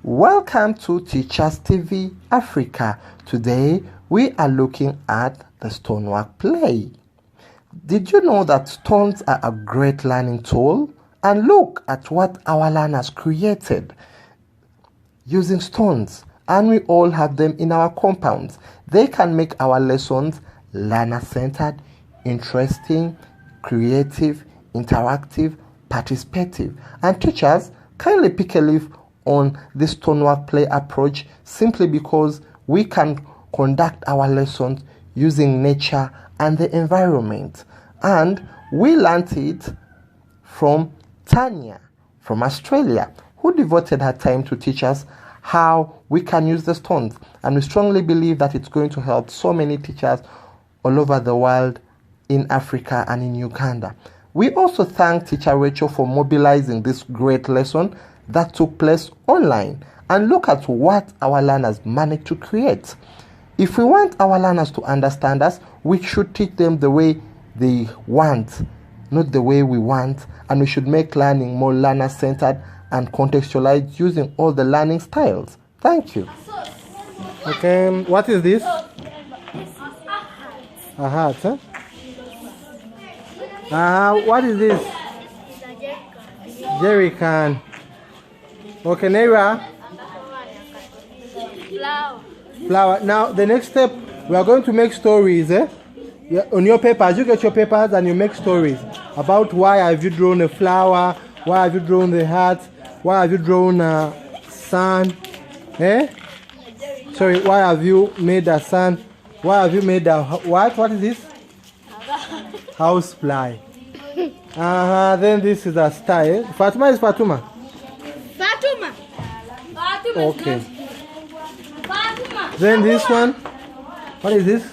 Welcome to Teachers TV Africa. Today we are looking at the Stonework play. Did you know that stones are a great learning tool? And look at what our learners created using stones, and we all have them in our compounds. They can make our lessons learner-centered, interesting, creative, interactive, participative. And teachers, kindly pick a leaf on this Stonework play approach simply because we can conduct our lessons using nature and the environment. And we learned it from Tania from Australia, who devoted her time to teach us how we can use the stones. And we strongly believe that it's going to help so many teachers all over the world, in Africa and in Uganda. We also thank Teacher Rachel for mobilizing this great lesson that took place online. And look at what our learners managed to create. If we want our learners to understand us, we should teach them the way they want, not the way we want. And we should make learning more learner-centered and contextualized using all the learning styles. Thank you. Okay, what is this? A hat, huh? What is this? Jerry can. Okay, Naira. Flower. Now, the next step, we are going to make stories. Yeah, on your papers, you get your papers and you make stories about why have you drawn a flower, why have you drawn the hat, why have you drawn a sun. Sorry, why have you made a sun? Why have you made a what? What is this? House fly. Then this is a star. Fatuma is Fatuma. Fatuma. Okay. Then this one. What is this?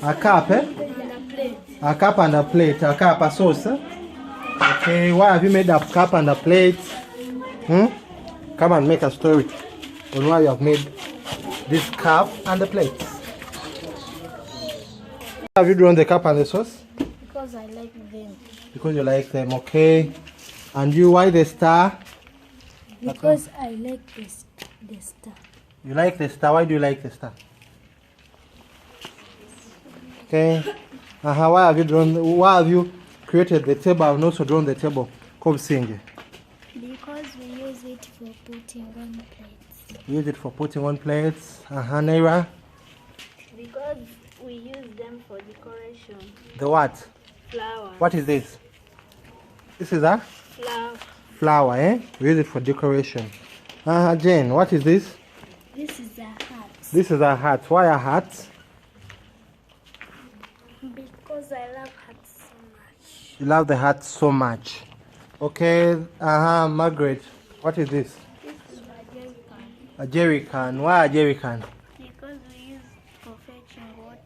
A cup, A cup and a plate. A cup, a sauce. Okay, why have you made a cup and a plate? Come and make a story on why you have made this cup and the plate. Have you drawn the cup and the sauce? Because I like them. Because you like them, okay. And you, why the star? Because I like the star. You like the star? Why do you like the star? Okay. Why have you drawn? Why have you created the table and also drawn the table? Come sing. Because we use it for putting on plates. Use it for putting on plates. Naira. Because we use them for decoration. The what? Flower. What is this? This is a Flower. flower, We use it for decoration. Jane, what is this? This is a hat. This is a hat. Why a hat? Because I love hats so much. You love the hat so much. Okay, Margaret, what is this? This is a jerry can. A jerry can. Why a jerry can? Because we use for fetching water.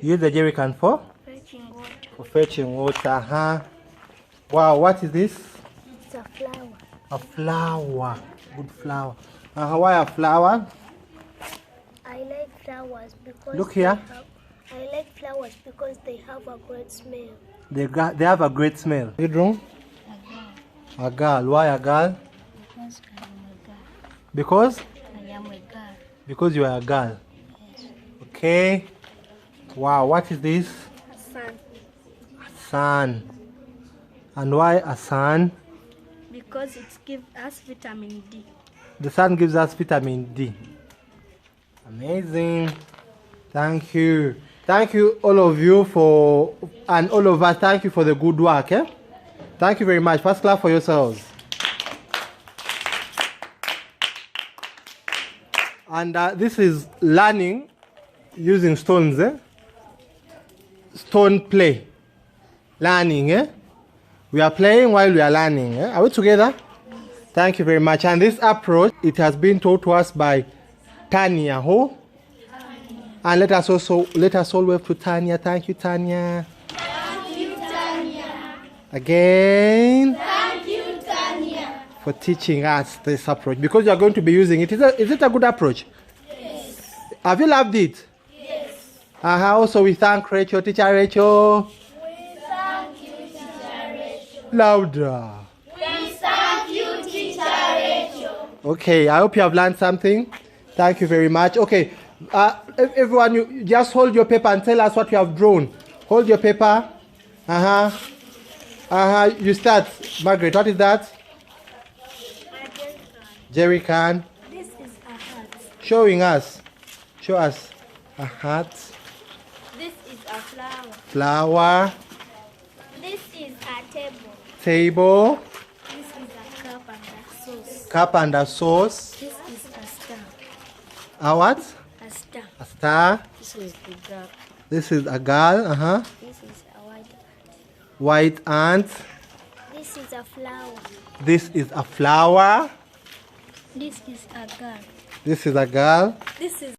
You use the jerry can for? Fetching water. For fetching water. Wow, what is this? It's a flower. A flower. Good flower. Why a flower? I like flowers because Look here. I like flowers because they have a great smell. They have a great smell. You drawn? A girl. Why a girl? Because I am a girl. Because? I am a girl. Because you are a girl. Yes. Okay. Wow, what is this? A sun. A sun. And why a sun? Because it gives us vitamin D. The sun gives us vitamin D. Amazing. Thank you. Thank you all of you and all of us, thank you for the good work. Thank you very much. First clap for yourselves. And this is learning using stones. Stone play. Learning. We are playing while we are learning. Are we together? Thank you very much. And this approach, it has been taught to us by Tania. Who? And let us all wave to Tania. Thank you, Tania. Thank you, Tania. Again. Thank you, Tania. For teaching us this approach, because you are going to be using it. Is it a good approach? Yes. Have you loved it? Yes. Also, we thank Rachel, Teacher Rachel. We thank you, Teacher Rachel. Louder. We thank you, Teacher Rachel. Okay, I hope you have learned something. Thank you very much. Okay, everyone, you just hold your paper and tell us what you have drawn. Hold your paper. You start. Margaret, what is that? Jerry can. This is a hat. Showing us. Show us. A hat. This is a flower. Flower. This is a table. Table. This is a cup and a sauce. Cup and a sauce. This is a star. A what? A star. A star. This is the girl. This is a girl. This is a white ant. White ant. This is a flower. This is a flower. This is a girl. This is a girl. This is